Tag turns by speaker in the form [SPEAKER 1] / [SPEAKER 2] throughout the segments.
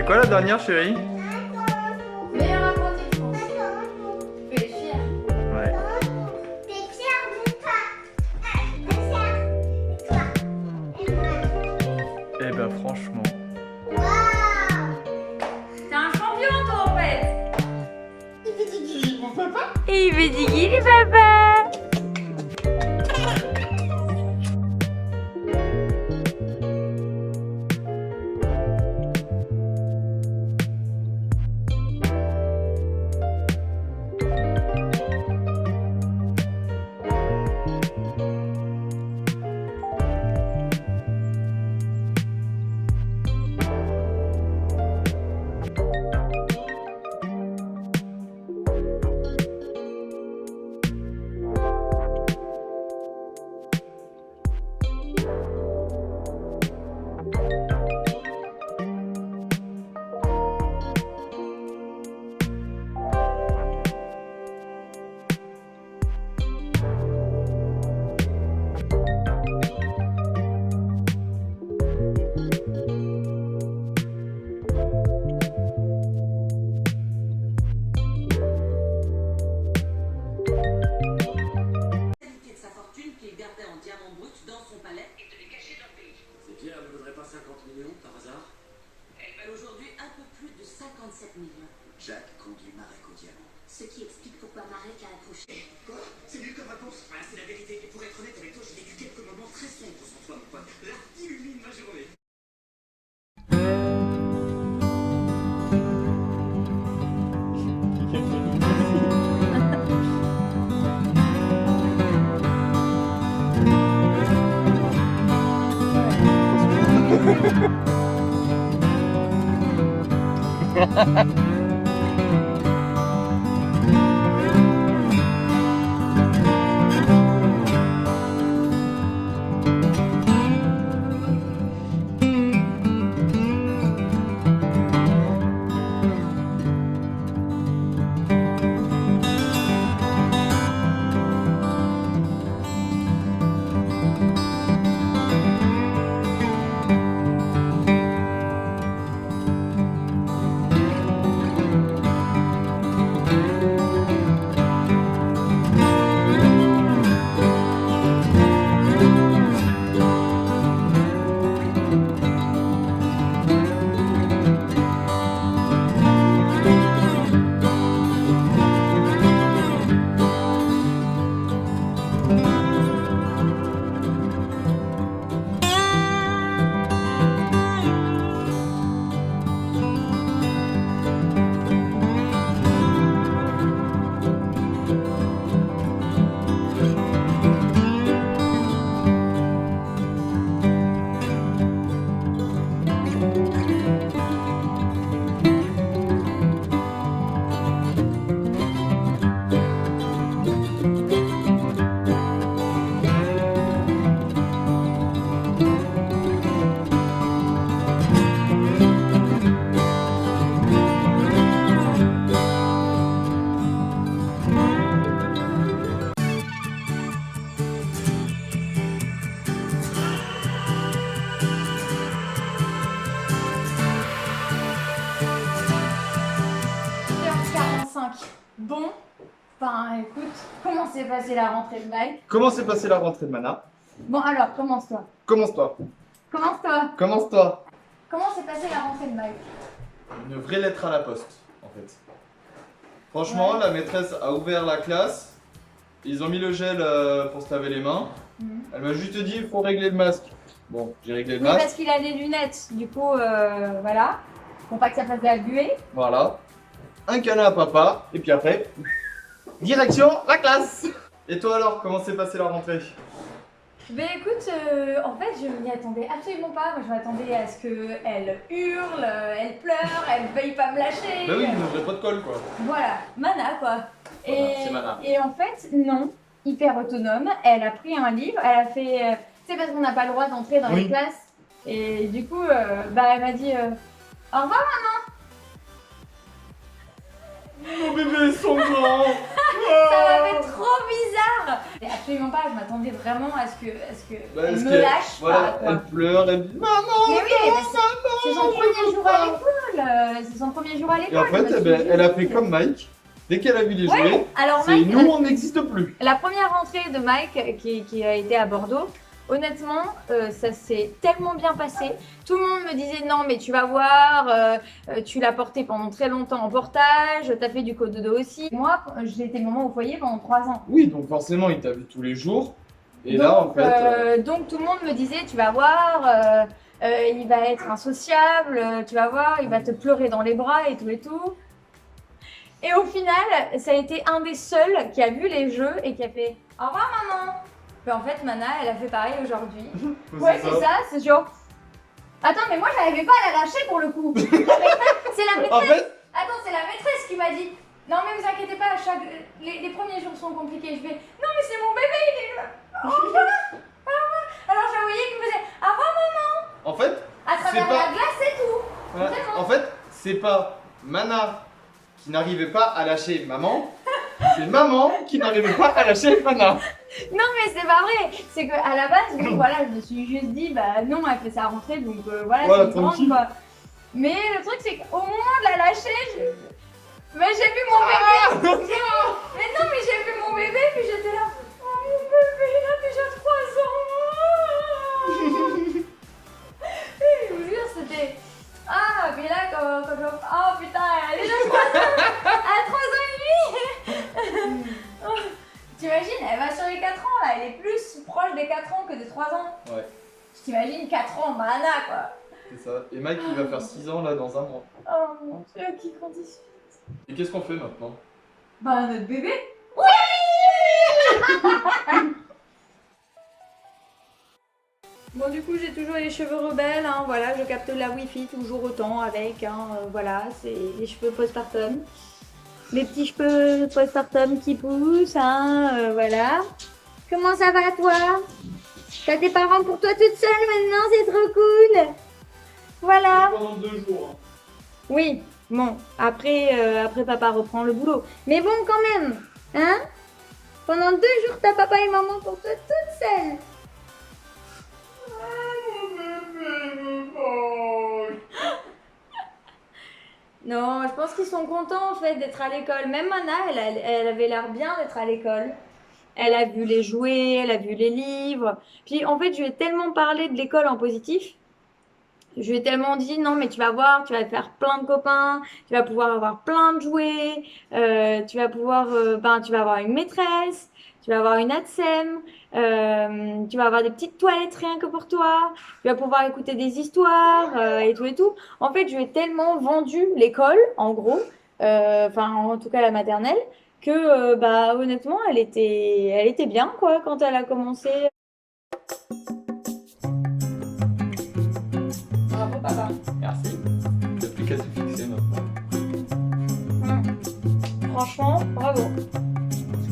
[SPEAKER 1] C'est quoi la dernière, chérie?
[SPEAKER 2] Meilleur apprenti de France. Tu es fier.
[SPEAKER 1] Ouais.
[SPEAKER 3] T'es fière de toi. T'es fière de toi. Et moi.
[SPEAKER 1] Eh ben franchement.
[SPEAKER 3] Waouh.
[SPEAKER 2] T'es un champion, toi, en fait.
[SPEAKER 3] Il fait du guili, mon papa.
[SPEAKER 2] Et il fait du guili, papa.
[SPEAKER 4] De sa fortune qu'il gardait en diamant brut dans son palais et de les cacher dans le pays.
[SPEAKER 5] Ces pierres ne vaudraient pas 50 millions par hasard?
[SPEAKER 4] Elles valent aujourd'hui un peu plus de 57 millions.
[SPEAKER 5] Jack conduit Marek au diamant.
[SPEAKER 4] Ce qui explique pourquoi Marek l'a approché.
[SPEAKER 5] Quoi? C'est nul comme réponse? Ah, c'est la vérité. Et pour être honnête avec toi, j'ai vécu quelques moments très sombres sans toi, mon pote. Là, illumine ma journée.
[SPEAKER 2] Bon, enfin écoute, comment s'est passée la rentrée de Mike?
[SPEAKER 1] Comment s'est passée la rentrée de Mana?
[SPEAKER 2] Bon alors, commence-toi.
[SPEAKER 1] Commence-toi.
[SPEAKER 2] Commence-toi.
[SPEAKER 1] Commence-toi.
[SPEAKER 2] Comment s'est passée la rentrée de Mike?
[SPEAKER 1] Une vraie lettre à la poste, en fait. Franchement, la maîtresse a ouvert la classe. Ils ont mis le gel pour se laver les mains. Elle m'a juste dit, il faut régler le masque. Bon, j'ai réglé le
[SPEAKER 2] Oui,
[SPEAKER 1] masque.
[SPEAKER 2] parce qu'il a des lunettes, du coup, voilà. Pour pas que ça fasse de la buée.
[SPEAKER 1] Voilà. Un câlin à papa. Et puis après, direction la classe. Et toi alors, comment s'est passée la rentrée?
[SPEAKER 2] Mais écoute, en fait, je m'y attendais absolument pas. Moi, je m'attendais à ce qu'elle hurle, elle pleure, elle veuille pas me lâcher.
[SPEAKER 1] Bah oui, une vraie protocole quoi.
[SPEAKER 2] Voilà, Mana quoi.
[SPEAKER 1] Voilà, c'est Mana.
[SPEAKER 2] Et en fait, non, hyper autonome. Elle a pris un livre, elle a fait. Tu sais, parce qu'on n'a pas le droit d'entrer dans
[SPEAKER 1] Oui.
[SPEAKER 2] les classes. Et du coup, bah, elle m'a dit au revoir.
[SPEAKER 1] Mon bébé sont grands.
[SPEAKER 2] Ça m'a fait trop bizarre. Et absolument pas, je m'attendais vraiment à ce que,
[SPEAKER 1] Bah,
[SPEAKER 2] elle
[SPEAKER 1] est-ce
[SPEAKER 2] me
[SPEAKER 1] qu'elle-
[SPEAKER 2] lâche
[SPEAKER 1] voilà,
[SPEAKER 2] pas. Quoi.
[SPEAKER 1] elle pleure, elle dit maman.
[SPEAKER 2] Mais oui, mais c'est son premier jour à l'école. c'est son premier jour à
[SPEAKER 1] Et
[SPEAKER 2] l'école.
[SPEAKER 1] en fait,
[SPEAKER 2] je me
[SPEAKER 1] eh ben,
[SPEAKER 2] suis
[SPEAKER 1] elle a
[SPEAKER 2] dit,
[SPEAKER 1] fait comme Mike. Dès qu'elle a vu les jouets,
[SPEAKER 2] Ouais, alors
[SPEAKER 1] c'est
[SPEAKER 2] Mike,
[SPEAKER 1] nous, on n'existe plus.
[SPEAKER 2] la première rentrée de Mike qui a été à Bordeaux, honnêtement, ça s'est tellement bien passé. Tout le monde me disait non, mais tu vas voir, tu l'as porté pendant très longtemps en portage, t'as fait du cododo aussi. Moi, j'ai été maman au foyer pendant 3 ans.
[SPEAKER 1] Oui, donc forcément, il t'a vu tous les jours. Et là, en fait,
[SPEAKER 2] Donc tout le monde me disait, tu vas voir, il va être insociable, tu vas voir, il va te pleurer dans les bras et tout et tout. Et au final, ça a été un des seuls qui a vu les jeux et qui a fait au revoir maman. Puis en fait, Mana, elle a fait pareil aujourd'hui. Ouais, c'est ça, c'est genre. Attends, mais moi j'arrivais pas à la lâcher pour le coup. C'est la maîtresse.
[SPEAKER 1] En fait,
[SPEAKER 2] Attends, c'est la maîtresse qui m'a dit. Non, mais vous inquiétez pas, les premiers jours sont compliqués. Je fais non, mais c'est mon bébé, il est là. Au revoir, au revoir. Alors je voyais qu'il me faisait au revoir maman.
[SPEAKER 1] en fait,
[SPEAKER 2] À travers
[SPEAKER 1] C'est pas-
[SPEAKER 2] la glace et tout.
[SPEAKER 1] ouais,
[SPEAKER 2] Vraiment.
[SPEAKER 1] en fait, c'est pas Mana qui n'arrivait pas à lâcher maman, c'est maman qui n'arrivait pas à lâcher Mana.
[SPEAKER 2] Non mais c'est pas vrai, c'est que à la base, bon, voilà, je me suis juste dit, bah non, elle fait sa rentrée, donc voilà,
[SPEAKER 1] Voilà,
[SPEAKER 2] c'est une grande
[SPEAKER 1] tranquille.
[SPEAKER 2] quoi. Mais le truc c'est qu'au moment de la lâcher, mais j'ai vu mon bébé. Mais non mais j'ai vu mon bébé, puis j'étais là, oh mon bébé, il a déjà 3 ans. Et je vous jure, c'était... Ah, mais là, quand je... Oh putain, elle a déjà 3 ans. Elle a 3 ans et demi. T'imagines, elle va sur les 4 ans là, elle est plus proche des 4 ans que des 3 ans.
[SPEAKER 1] Ouais.
[SPEAKER 2] T'imagines 4 ans, Mana quoi.
[SPEAKER 1] C'est ça. Et Mike, il va faire 6 ans là dans un mois.
[SPEAKER 2] Oh mon dieu, qui grandit vite.
[SPEAKER 1] Et qu'est-ce qu'on fait maintenant?
[SPEAKER 2] Bah notre bébé. Bon du coup j'ai toujours les cheveux rebelles, hein, voilà, je capte la wifi toujours autant avec, hein, voilà, c'est les cheveux postpartum. Les petits cheveux postpartum qui poussent, hein, voilà. Comment ça va toi? T'as tes parents pour toi toute seule maintenant, c'est trop cool. Voilà.
[SPEAKER 1] Pendant 2 jours.
[SPEAKER 2] Oui, bon, après papa reprend le boulot. Mais bon quand même, hein? Pendant 2 jours t'as papa et maman pour toi toute seule. Non, je pense qu'ils sont contents en fait d'être à l'école. Même Mana, elle avait l'air bien d'être à l'école. Elle a vu les jouets, elle a vu les livres. Puis en fait, je lui ai tellement parlé de l'école en positif. Je lui ai tellement dit non, mais tu vas voir, tu vas faire plein de copains, tu vas pouvoir avoir plein de jouets, tu vas pouvoir, tu vas avoir une maîtresse, tu vas avoir une ATSEM, tu vas avoir des petites toilettes rien que pour toi, tu vas pouvoir écouter des histoires et tout et tout. En fait, je lui ai tellement vendu l'école, en gros, en tout cas la maternelle, que honnêtement, elle était bien quoi quand elle a commencé. Bravo papa.
[SPEAKER 1] Merci. T'as plus qu'à te fixer maintenant.
[SPEAKER 2] Franchement, bravo.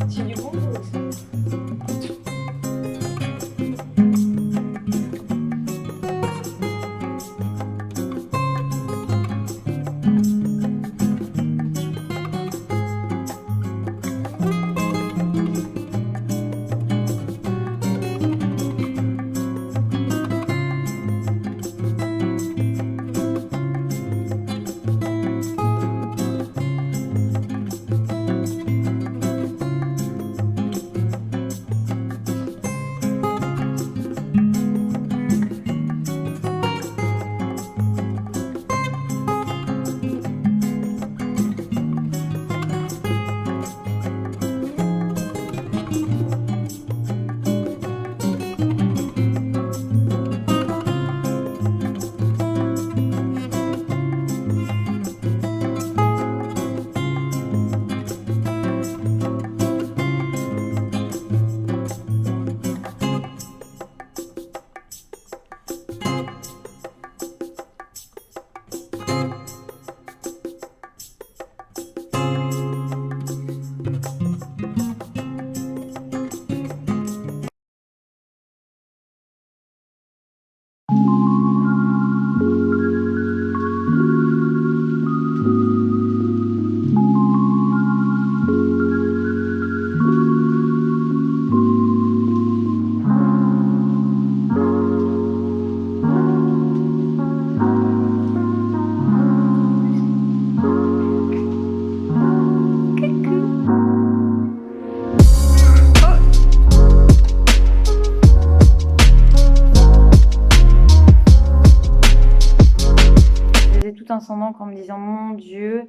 [SPEAKER 2] C'est du bon boulot, ça. ascendant en me disant, mon Dieu,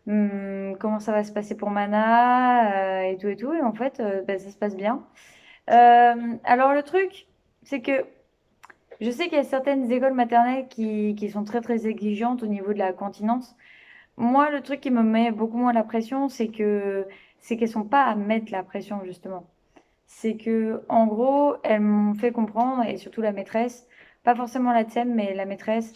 [SPEAKER 2] comment ça va se passer pour Mana, et tout et tout. Et en fait, bah, ça se passe bien. Alors le truc, c'est que je sais qu'il y a certaines écoles maternelles qui sont très très exigeantes au niveau de la continence. Moi, le truc qui me met beaucoup moins la pression, c'est qu'elles sont pas à mettre la pression justement. C'est que en gros, elles m'ont fait comprendre, et surtout la maîtresse, pas forcément la TSEM, mais la maîtresse,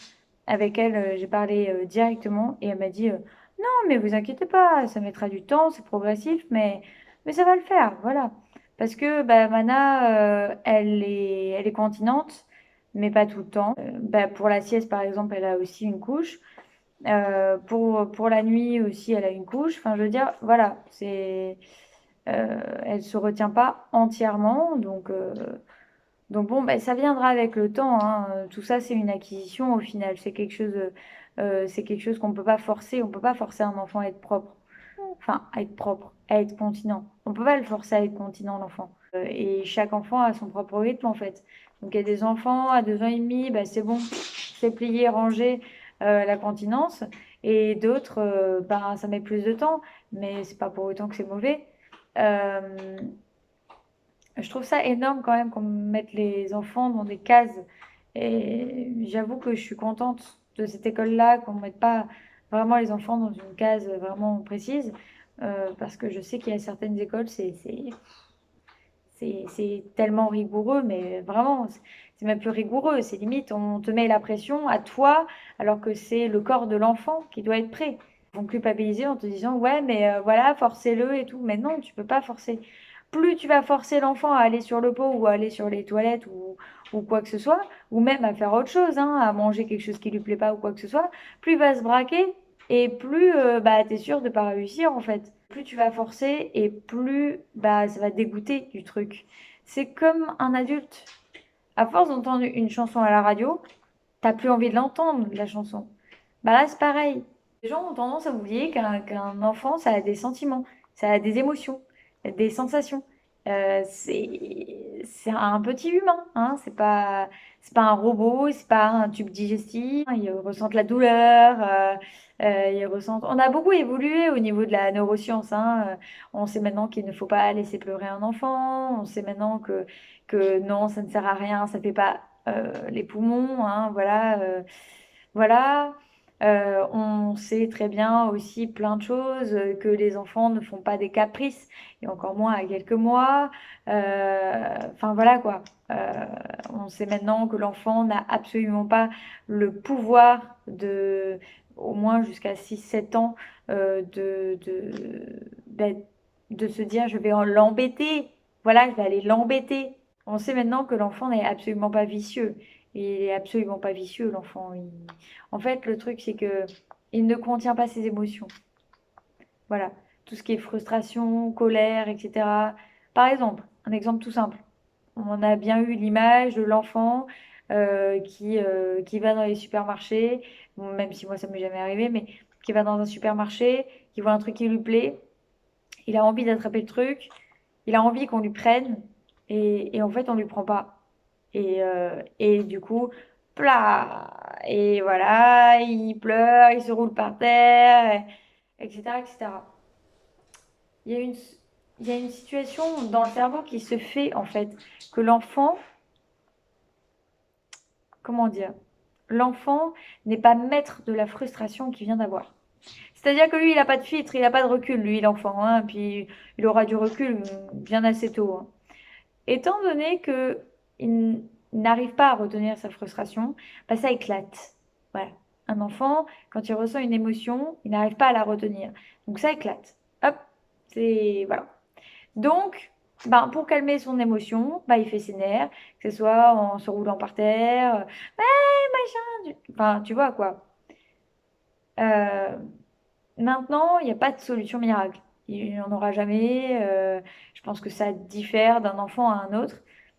[SPEAKER 2] avec elle, j'ai parlé directement, et elle m'a dit, non, mais vous inquiétez pas, ça mettra du temps, c'est progressif, mais ça va le faire, voilà. Parce que bah, Mana, elle est continente, mais pas tout le temps. Bah, pour la sieste, par exemple, elle a aussi une couche. Pour la nuit aussi, elle a une couche. Enfin, je veux dire, voilà, elle se retient pas entièrement, donc bon, ben, ça viendra avec le temps, hein. Tout ça, c'est une acquisition au final. C'est quelque chose qu'on peut pas forcer. On peut pas forcer un enfant à être propre. Enfin, à être propre, à être continent. On peut pas le forcer à être continent, l'enfant. Et chaque enfant a son propre rythme, en fait. Donc, il y a des enfants à 2 ans et demi, ben, c'est bon, c'est plié, rangé, la continence. Et d'autres, ben, ça met plus de temps, mais c'est pas pour autant que c'est mauvais. Euh, je trouve ça énorme quand même qu'on mette les enfants dans des cases. Et j'avoue que je suis contente de cette école-là, qu'on ne mette pas vraiment les enfants dans une case vraiment précise. Parce que je sais qu'il y a certaines écoles, c'est tellement rigoureux, mais vraiment, c'est même plus rigoureux. C'est limite, on te met la pression à toi, alors que c'est le corps de l'enfant qui doit être prêt. Ils vont culpabiliser en te disant, ouais, mais voilà, forcez-le et tout. Mais non, tu peux pas forcer. Plus tu vas forcer l'enfant à aller sur le pot ou à aller sur les toilettes ou quoi que ce soit, ou même à faire autre chose, hein, à manger quelque chose qui lui plaît pas ou quoi que ce soit, plus il va se braquer et plus bah, tu es sûr de pas réussir en fait. Plus tu vas forcer et plus bah, ça va te dégoûter du truc. C'est comme un adulte. À force d'entendre une chanson à la radio, t'as plus envie de l'entendre, la chanson. Bah là, c'est pareil. Les gens ont tendance à oublier qu'un enfant, ça a des sentiments, ça a des émotions, des sensations. C'est un petit humain, hein. C'est pas un robot, c'est pas un tube digestif. Ils ressentent la douleur, ils ressentent. On a beaucoup évolué au niveau de la neuroscience, hein. On sait maintenant qu'il ne faut pas laisser pleurer un enfant. On sait maintenant que non, ça ne sert à rien, ça fait pas les poumons, hein, voilà. Voilà. On sait très bien aussi plein de choses, que les enfants ne font pas des caprices, et encore moins à quelques mois. Enfin voilà quoi. On sait maintenant que l'enfant n'a absolument pas le pouvoir de, au moins jusqu'à 6 7 ans, ben, de se dire je vais l'embêter. Voilà, je vais aller l'embêter. On sait maintenant que l'enfant n'est absolument pas vicieux. Il est absolument pas vicieux, l'enfant. En fait, le truc, c'est que il ne contient pas ses émotions. Voilà. Tout ce qui est frustration, colère, etc. Par exemple, un exemple tout simple. On a bien eu l'image de l'enfant qui va dans les supermarchés, bon, même si moi ça m'est jamais arrivé, mais qui va dans un supermarché, qui voit un truc qui lui plaît, il a envie d'attraper le truc, il a envie qu'on lui prenne, et en fait on lui prend pas. Et du coup, plat, et voilà, il pleure, il se roule par terre, etc., etc. Il y a une, il y a une situation dans le cerveau qui se fait, en fait, que l'enfant, comment dire, l'enfant n'est pas maître de la frustration qu'il vient d'avoir. C'est-à-dire que lui, il n'a pas de filtre, il n'a pas de recul, lui, l'enfant, hein, puis il aura du recul bien assez tôt, hein. Étant donné que il n'arrive pas à retenir sa frustration, bah, ça éclate. Voilà. Un enfant, quand il ressent une émotion, il n'arrive pas à la retenir. Donc ça éclate. Hop, c'est voilà. Donc, ben, pour calmer son émotion, bah, il fait ses nerfs, que ce soit en se roulant par terre, machin, enfin, tu vois quoi. Euh, Maintenant, il n'y a pas de solution miracle. Il n'y en aura jamais. Je pense que ça diffère d'un enfant à un autre.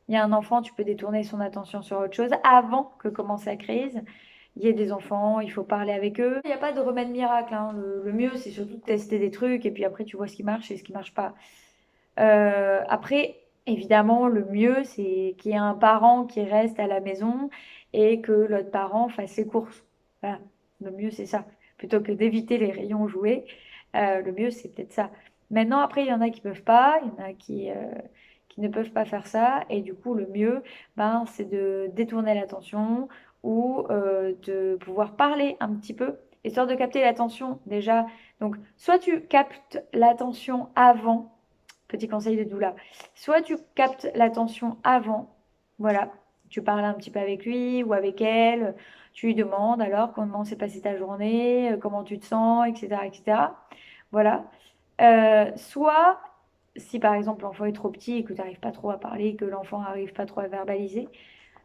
[SPEAKER 2] Il y a un enfant, tu peux détourner son attention sur autre chose avant que commence la crise. Il y a des enfants, il faut parler avec eux. Il n'y a pas de remède miracle, hein. Le mieux, c'est surtout de tester des trucs et puis après, tu vois ce qui marche et ce qui marche pas. Après, évidemment, le mieux, c'est qu'il y ait un parent qui reste à la maison et que l'autre parent fasse ses courses. Voilà. Le mieux, c'est ça. Plutôt que d'éviter les rayons jouets, le mieux, c'est peut-être ça. Maintenant, après, il y en a qui peuvent pas, il y en a qui ne peuvent pas faire ça. Et du coup, le mieux, ben, c'est de détourner l'attention ou de pouvoir parler un petit peu, histoire de capter l'attention déjà. Donc, soit tu captes l'attention avant, petit conseil de doula, soit tu captes l'attention avant, voilà, tu parles un petit peu avec lui ou avec elle, tu lui demandes alors comment s'est passée ta journée, comment tu te sens, etc., etc. Voilà. Soit, si par exemple l'enfant est trop petit et que tu n'arrives pas trop à parler, que l'enfant n'arrive pas trop à verbaliser,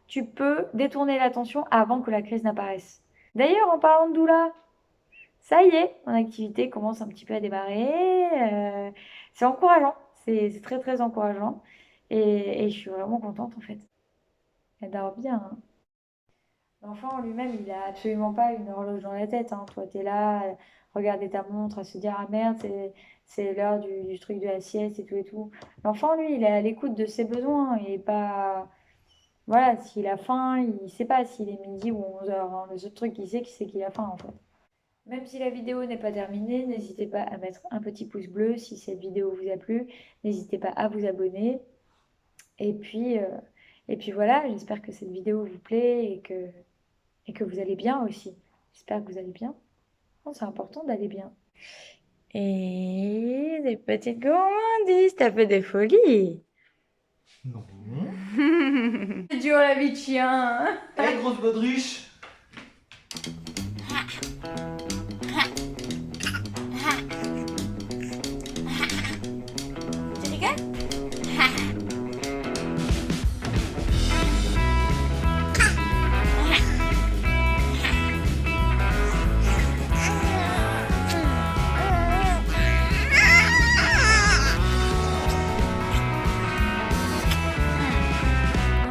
[SPEAKER 2] tu peux détourner l'attention avant que la crise n'apparaisse. D'ailleurs, en parlant de doula, ça y est, mon activité commence un petit peu à démarrer. C'est encourageant, c'est très très encourageant. Et je suis vraiment contente en fait. Elle dort bien, hein. L'enfant en lui-même, il a absolument pas une horloge dans la tête, hein. Toi, tu es là, regarder ta montre, à se dire, ah merde, c'est l'heure du truc de la sieste et tout et tout. L'enfant, lui, il est à l'écoute de ses besoins. Il est pas. Voilà, s'il a faim, il sait pas s'il est midi ou 11 heures, hein. Le seul truc qu'il sait, c'est qu'il a faim en fait. Même si la vidéo n'est pas terminée, n'hésitez pas à mettre un petit pouce bleu si cette vidéo vous a plu. N'hésitez pas à vous abonner. Et puis, euh, et puis voilà, j'espère que cette vidéo vous plaît et que vous allez bien aussi. J'espère que vous allez bien. Oh, c'est important d'aller bien. Et des petites gourmandises, t'as fait des folies.
[SPEAKER 1] Non.
[SPEAKER 2] C'est dur la vie de chien.
[SPEAKER 1] Hey, grosse baudruche.
[SPEAKER 2] Tu rigoles?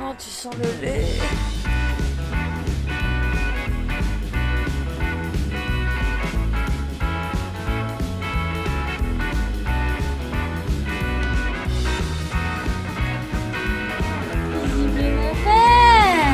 [SPEAKER 2] Oh, tu sens le lait. Visiblement fait.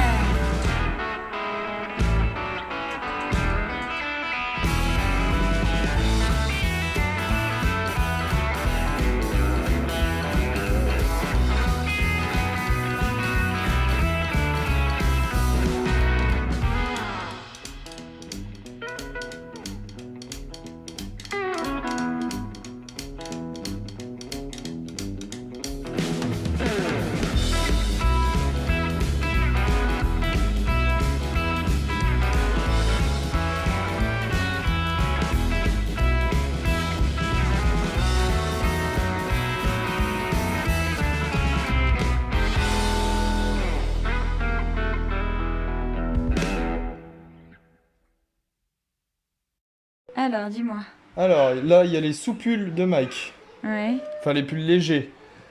[SPEAKER 2] Alors, dis-moi.
[SPEAKER 1] Alors là, il y a les sous-pulls de Mike.
[SPEAKER 2] Ouais,
[SPEAKER 1] Enfin, les pulls légers.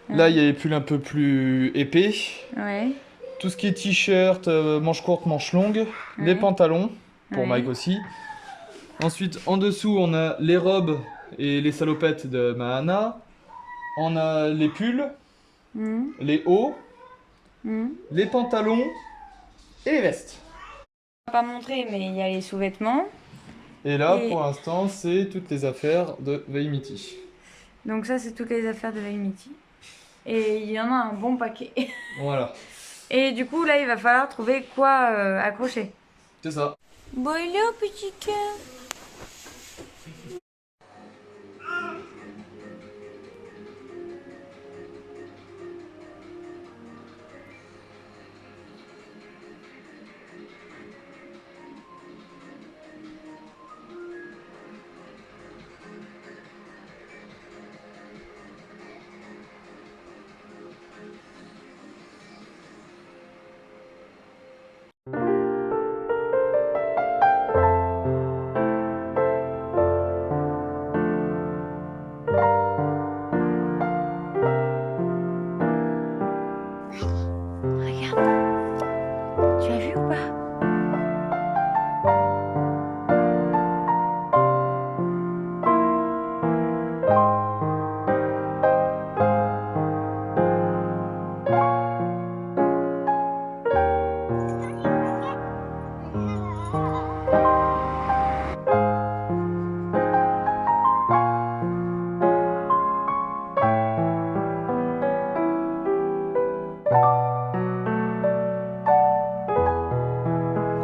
[SPEAKER 1] Là, il y a les pulls un peu plus épais.
[SPEAKER 2] ouais,
[SPEAKER 1] Tout ce qui est t-shirt, manches courtes, manches longues. Les
[SPEAKER 2] Ouais.
[SPEAKER 1] pantalons, pour
[SPEAKER 2] Ouais.
[SPEAKER 1] Mike aussi. Ensuite, en dessous, on a les robes et les salopettes de Mahana. On a les pulls, les hauts, les pantalons et les vestes.
[SPEAKER 2] On va pas montrer, mais il y a les sous-vêtements.
[SPEAKER 1] Et là,
[SPEAKER 2] Et-
[SPEAKER 1] pour l'instant, c'est toutes les affaires de Veimiti.
[SPEAKER 2] Donc ça, c'est toutes les affaires de Vaimiti. Et il y en a un bon paquet.
[SPEAKER 1] Voilà,
[SPEAKER 2] Et du coup, là, il va falloir trouver quoi accrocher.
[SPEAKER 1] c'est ça.
[SPEAKER 2] Bon, il est au petit cœur.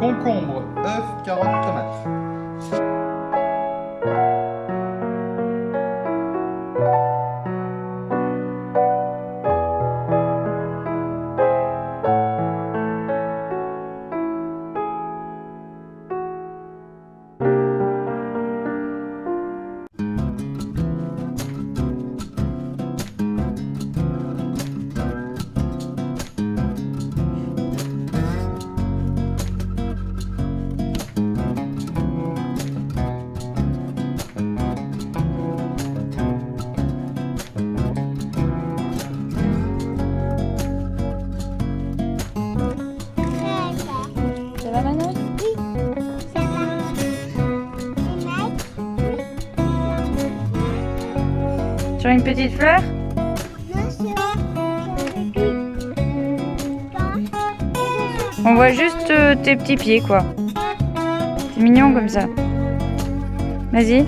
[SPEAKER 1] concombre, œuf, carotte, tomate.
[SPEAKER 2] Ça va Manon?
[SPEAKER 3] Ça va. Et Mike?
[SPEAKER 2] Sur une petite fleur?
[SPEAKER 3] Non, c'est
[SPEAKER 2] On voit juste tes petits pieds quoi. C'est mignon comme ça. Vas-y.